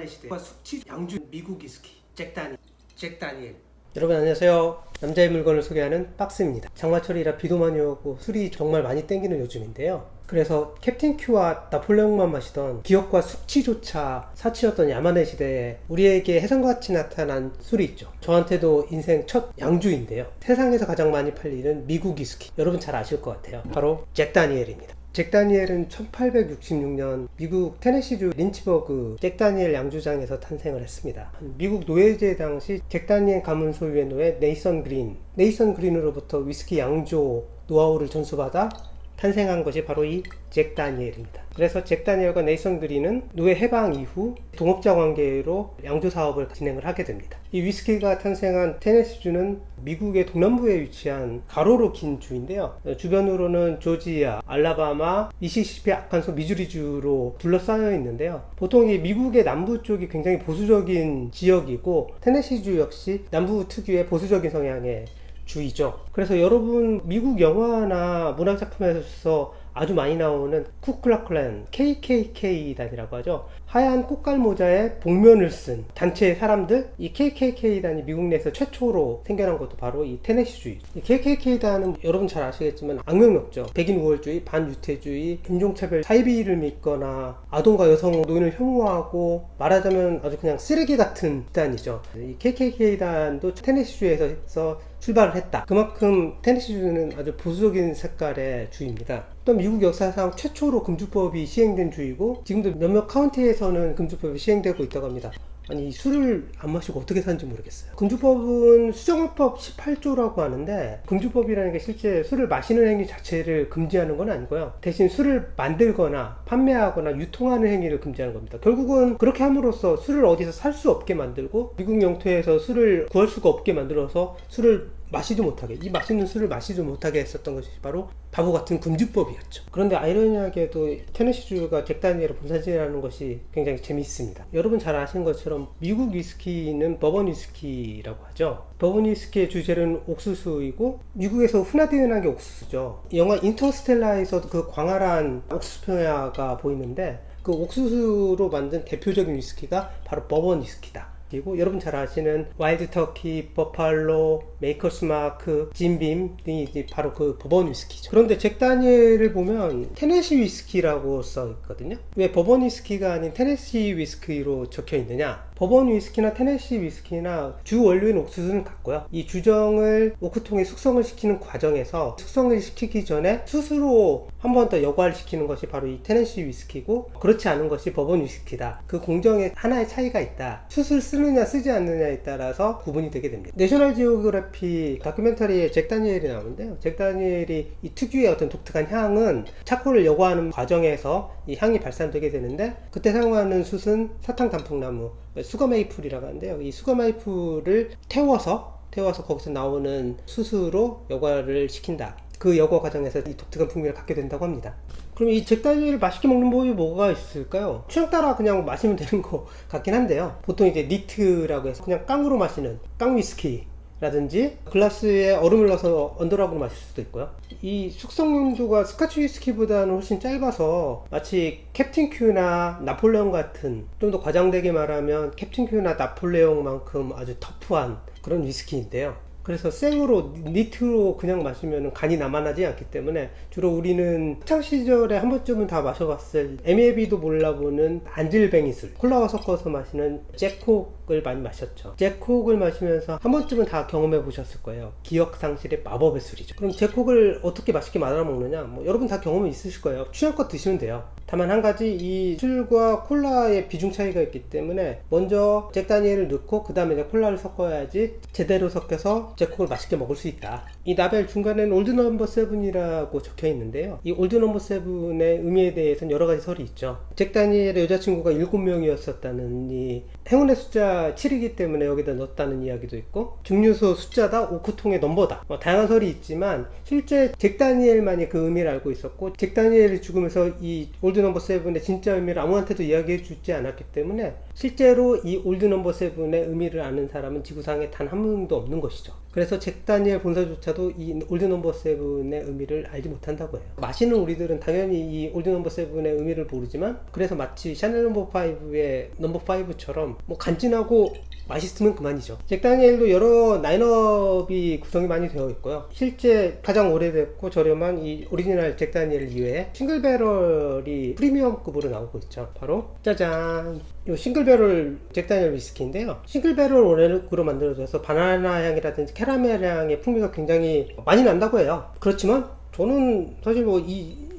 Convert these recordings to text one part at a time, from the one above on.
야만의 시대와 숙취 양주 미국 위스키 잭 다니엘. 여러분 안녕하세요. 남자의 물건을 소개하는 박스입니다. 장마철이라 비도 많이 오고 술이 정말 많이 땡기는 요즘인데요. 그래서 캡틴 큐와 나폴레옹만 마시던 기억과 숙취조차 사치였던 야만의 시대에 우리에게 혜성같이 나타난 술이 있죠. 저한테도 인생 첫 양주인데요. 세상에서 가장 많이 팔리는 미국 위스키, 여러분 잘 아실 것 같아요. 바로 잭 다니엘입니다. 잭 다니엘은 1866년 미국 테네시주 린치버그 잭 다니엘 양주장에서 탄생을 했습니다. 미국 노예제 당시 잭 다니엘 가문 소유의 노예 네이선 그린으로부터 위스키 양조 노하우를 전수받아 탄생한 것이 바로 이 잭 다니엘입니다. 그래서 잭 다니엘과 네이선 그린은 노예 해방 이후 동업자 관계로 양조 사업을 진행을 하게 됩니다. 이 위스키가 탄생한 테네시주는 미국의 동남부에 위치한 가로로 긴 주인데요. 주변으로는 조지아, 알라바마, 미시시피, 아칸소, 미주리주로 둘러싸여 있는데요. 보통 이 미국의 남부 쪽이 굉장히 보수적인 지역이고 테네시주 역시 남부 특유의 보수적인 성향의 주이죠. 그래서 여러분 미국 영화나 문학작품에서 아주 많이 나오는 쿠클라클란 KKK단이라고 하죠. 하얀 꽃갈 모자에 복면을 쓴 단체의 사람들, 이 KKK단이 미국 내에서 최초로 생겨난 것도 바로 이 테네시주의. 이 KKK단은 여러분 잘 아시겠지만 악명높죠. 백인 우월주의, 반유태주의, 인종차별, 사이비를 믿거나 아동과 여성, 노인을 혐오하고 말하자면 아주 그냥 쓰레기 같은 단이죠. 이 KKK단도 테네시주에서 출발을 했다. 그만큼 테네시주는 아주 보수적인 색깔의 주입니다. 또 미국 역사상 최초로 금주법이 시행된 주이고 지금도 몇몇 카운티에서는 금주법이 시행되고 있다고 합니다. 아니 술을 안 마시고 어떻게 사는지 모르겠어요. 금주법은 수정헌법 18조라고 하는데 금주법이라는 게 실제 술을 마시는 행위 자체를 금지하는 건 아니고요. 대신 술을 만들거나 판매하거나 유통하는 행위를 금지하는 겁니다. 결국은 그렇게 함으로써 술을 어디서 살 수 없게 만들고 미국 영토에서 술을 구할 수가 없게 만들어서 술을 마시지 못하게, 이 맛있는 술을 마시지 못하게 했었던 것이 바로 바보 같은 금주법이었죠. 그런데 아이러니하게도 테네시주가 잭 다니엘을 본산지라는 것이 굉장히 재미있습니다. 여러분 잘 아시는 것처럼 미국 위스키는 버번 위스키라고 하죠. 버번 위스키의 주재료는 옥수수이고 미국에서 흔하디흔한 게 옥수수죠. 영화 인터스텔라에서도 그 광활한 옥수수 평야가 보이는데 그 옥수수로 만든 대표적인 위스키가 바로 버번 위스키다. 그리고 여러분 잘 아시는 와일드 터키, 버팔로, 메이커스 마크, 짐빔 등이 이제 바로 그 버번 위스키죠. 그런데 잭 다니엘을 보면 테네시 위스키라고 써 있거든요. 왜 버번 위스키가 아닌 테네시 위스키로 적혀 있느냐? 버번 위스키나 테네시 위스키나 주 원료인 옥수수는 같고요. 이 주정을 오크통에 숙성을 시키는 과정에서 숙성을 시키기 전에 스스로 한 번 더 여과를 시키는 것이 바로 이 테네시 위스키고 그렇지 않은 것이 버번 위스키다. 그 공정에 하나의 차이가 있다. 숯을 쓰느냐 쓰지 않느냐에 따라서 구분이 되게 됩니다. 내셔널 지오그래피 다큐멘터리에 잭 다니엘이 나오는데요. 잭 다니엘이 이 특유의 어떤 독특한 향은 차콜을 여과하는 과정에서 이 향이 발산되게 되는데 그때 사용하는 숯은 사탕 단풍나무, 수거 메이플이라고 하는데요. 이 수거 메이플을 태워서 거기서 나오는 숯으로 여과를 시킨다. 그 여과 과정에서 이 독특한 풍미를 갖게 된다고 합니다. 그럼 이 잭 다니엘을 맛있게 먹는 법이 뭐가 있을까요? 취향 따라 그냥 마시면 되는 것 같긴 한데요. 보통 이제 니트라고 해서 그냥 깡으로 마시는 깡 위스키 라든지 글라스에 얼음을 넣어서 언더락으로 마실 수도 있고요. 이 숙성 용도가 스카치 위스키보다는 훨씬 짧아서 마치 캡틴 큐나 나폴레옹 같은, 좀 더 과장되게 말하면 캡틴 큐나 나폴레옹만큼 아주 터프한 그런 위스키인데요. 그래서 생으로 니트로 그냥 마시면 간이 남아나지 않기 때문에 주로 우리는 학창 시절에 한 번쯤은 다 마셔봤을 에미에비도 몰라보는 안질뱅이술, 콜라와 섞어서 마시는 잭콕을 많이 마셨죠. 잭콕을 마시면서 한 번쯤은 다 경험해 보셨을 거예요. 기억 상실의 마법의 술이죠. 그럼 잭콕을 어떻게 맛있게 말아 먹느냐? 뭐 여러분 다 경험이 있으실 거예요. 취향껏 드시면 돼요. 다만 한 가지, 이 술과 콜라의 비중 차이가 있기 때문에 먼저 잭 다니엘을 넣고 그 다음에 콜라를 섞어야지 제대로 섞여서 잭콕을 맛있게 먹을 수 있다. 이 라벨 중간에는 올드 넘버 7이라고 적혀 있는데요. 이 올드 넘버 7의 의미에 대해서는 여러 가지 설이 있죠. 잭 다니엘의 여자친구가 7명이었었다는 이 행운의 숫자 7이기 때문에 여기다 넣었다는 이야기도 있고, 증류소 숫자다, 오크통의 넘버다, 다양한 설이 있지만 실제 잭 다니엘만이 그 의미를 알고 있었고, 잭 다니엘이 죽으면서 이 올드 넘버 7의 진짜 의미를 아무한테도 이야기해 주지 않았기 때문에 실제로 이 올드 넘버 7의 의미를 아는 사람은 지구상에 단 한 명도 없는 것이죠. 그래서 잭 다니엘 본사조차도 이 올드 넘버 세븐의 의미를 알지 못한다고 해요. 마시는 우리들은 당연히 이 올드 넘버 세븐의 의미를 모르지만, 그래서 마치 샤넬 넘버 5의 넘버 5처럼 뭐 간지나고 맛있으면 그만이죠. 잭 다니엘도 여러 라인업이 구성이 많이 되어 있고요. 실제 가장 오래됐고 저렴한 이 오리지널 잭 다니엘 이외에 싱글 배럴이 프리미엄급으로 나오고 있죠. 바로 짜잔, 이 싱글 배럴 잭 다니엘 위스키인데요. 싱글 배럴 오렉으로 만들어져서 바나나 향이라든지 캐러멜 향의 풍미가 굉장히 많이 난다고 해요. 그렇지만 저는 사실 뭐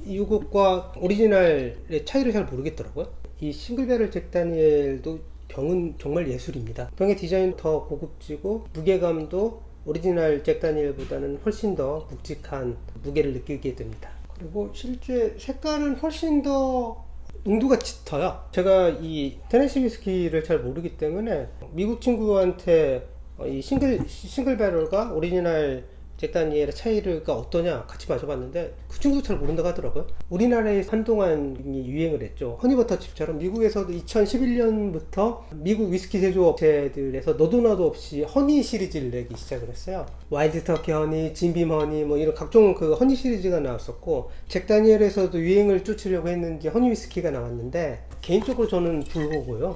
이것과 오리지널의 차이를 잘 모르겠더라고요. 이 싱글 배럴 잭 다니엘도 병은 정말 예술입니다. 병의 디자인 더 고급지고 무게감도 오리지널 잭 다니엘보다는 훨씬 더 묵직한 무게를 느끼게 됩니다. 그리고 실제 색깔은 훨씬 더 농도가 짙어요. 제가 이 테네시 위스키를 잘 모르기 때문에 미국 친구한테 이 싱글 배럴과 오리지널 잭 다니엘의 차이가 어떠냐 같이 마셔봤는데 그 친구도 잘 모른다고 하더라고요. 우리나라에 한동안 유행을 했죠. 허니버터칩처럼 미국에서도 2011년부터 미국 위스키 제조업체들에서 너도 나도 없이 허니 시리즈를 내기 시작을 했어요. 와일드 터키 허니, 진빔 허니 뭐 이런 각종 그 허니 시리즈가 나왔었고, 잭 다니엘에서도 유행을 쫓으려고 했는지 허니 위스키가 나왔는데 개인적으로 저는 불호고요.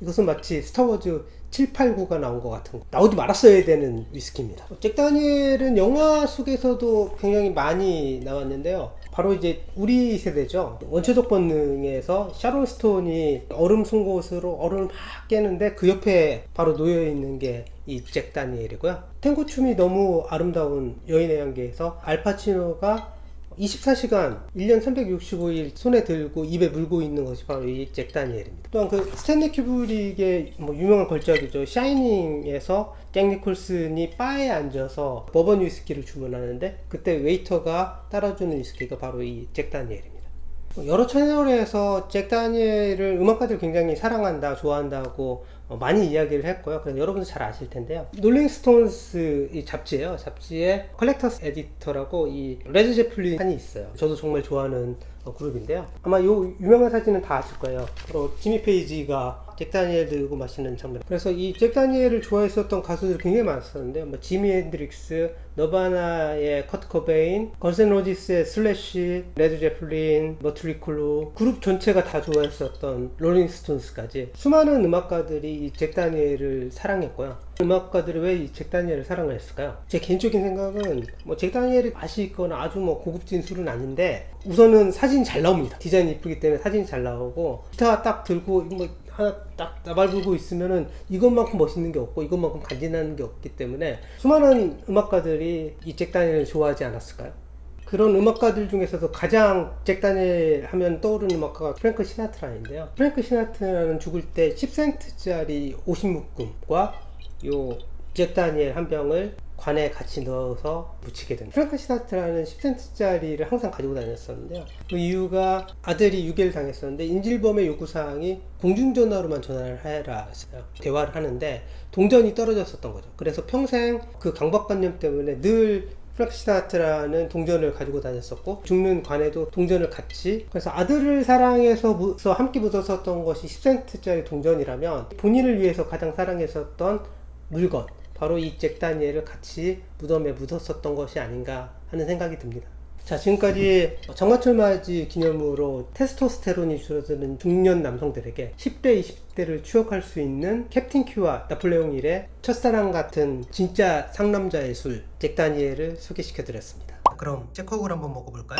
이것은 마치 스타워즈 7, 8, 9가 나온 것 같은 거, 나오지 말았어야 되는 위스키입니다. 잭 다니엘은 영화 속에서도 굉장히 많이 나왔는데요. 바로 이제 우리 세대죠. 원초적 본능에서 샤론 스톤이 얼음 송곳으로 얼음을 막 깨는데 그 옆에 바로 놓여 있는 게 이 잭 다니엘이고요. 탱고 춤이 너무 아름다운 여인의 향기에서 알파치노가 24시간 1년 365일 손에 들고 입에 물고 있는 것이 바로 이 잭 다니엘입니다. 또한 그 스탠리 큐브릭의 뭐 유명한 걸작이죠. 샤이닝에서 잭 니콜슨이 바에 앉아서 버번 위스키를 주문하는데 그때 웨이터가 따라주는 위스키가 바로 이 잭 다니엘입니다. 여러 채널에서 잭 다니엘을 음악가들 굉장히 사랑한다, 좋아한다고 많이 이야기를 했고요. 그래서 여러분도 잘 아실 텐데요. 롤링스톤스 이 잡지예요. 잡지에 컬렉터스 에디터라고 이 레드 제플린 판이 있어요. 저도 정말 좋아하는 그룹인데요. 아마 요 유명한 사진은 다 아실 거예요. 바로 지미 페이지가 잭 다니엘 들고 마시는 장면. 그래서 이 잭 다니엘을 좋아했었던 가수들이 굉장히 많았었는데 뭐 지미 헨드릭스, 너바나의 커트 코베인, 건스 앤 로지스의 슬래시, 레드 제플린, 머틀리 콜루, 그룹 전체가 다 좋아했었던 롤링스톤스까지 수많은 음악가들이 이 잭 다니엘을 사랑했고요. 음악가들이 왜 이 잭 다니엘을 사랑을 했을까요? 제 개인적인 생각은 뭐 잭 다니엘이 맛이 있거나 아주 뭐 고급진 술은 아닌데 우선은 사진이 잘 나옵니다. 디자인이 이쁘기 때문에 사진이 잘 나오고, 기타 딱 들고 뭐 하나 딱 나발 불고 있으면은 이것만큼 멋있는 게 없고 이것만큼 간지나는 게 없기 때문에 수많은 음악가들이 이 잭 다니엘을 좋아하지 않았을까요? 그런 음악가들 중에서도 가장 잭 다니엘 하면 떠오르는 음악가가 프랭크 시나트라인데요. 프랭크 시나트라는 죽을 때 10센트짜리 50묶음과 요 잭 다니엘 한 병을 관에 같이 넣어서 묻히게 됩니다. 프랭크 시나트라는 10센트짜리를 항상 가지고 다녔었는데요. 그 이유가 아들이 유괴를 당했었는데 인질범의 요구사항이 공중전화로만 전화를 해라 했어요. 대화를 하는데 동전이 떨어졌었던 거죠. 그래서 평생 그 강박관념 때문에 늘 프랭크 시나트라는 동전을 가지고 다녔었고, 죽는 관에도 동전을 같이, 그래서 아들을 사랑해서 함께 묻었었던 것이 10센트짜리 동전이라면 본인을 위해서 가장 사랑했었던 물건, 바로 이 잭 다니엘을 같이 무덤에 묻었었던 것이 아닌가 하는 생각이 듭니다. 자, 지금까지 장마철 맞이 기념으로 테스토스테론이 줄어드는 중년 남성들에게 10대, 20대를 추억할 수 있는 캡틴 큐와 나폴레옹 힐의 첫사랑 같은 진짜 상남자의 술, 잭 다니엘을 소개시켜 드렸습니다. 그럼 잭콕을 한번 먹어볼까요?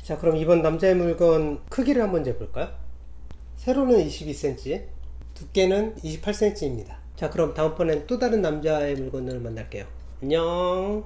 자, 그럼 이번 남자의 물건 크기를 한번 재볼까요? 세로는 22cm, 두께는 28cm입니다. 자, 그럼 다음번엔 또 다른 남자의 물건을 만날게요. 안녕.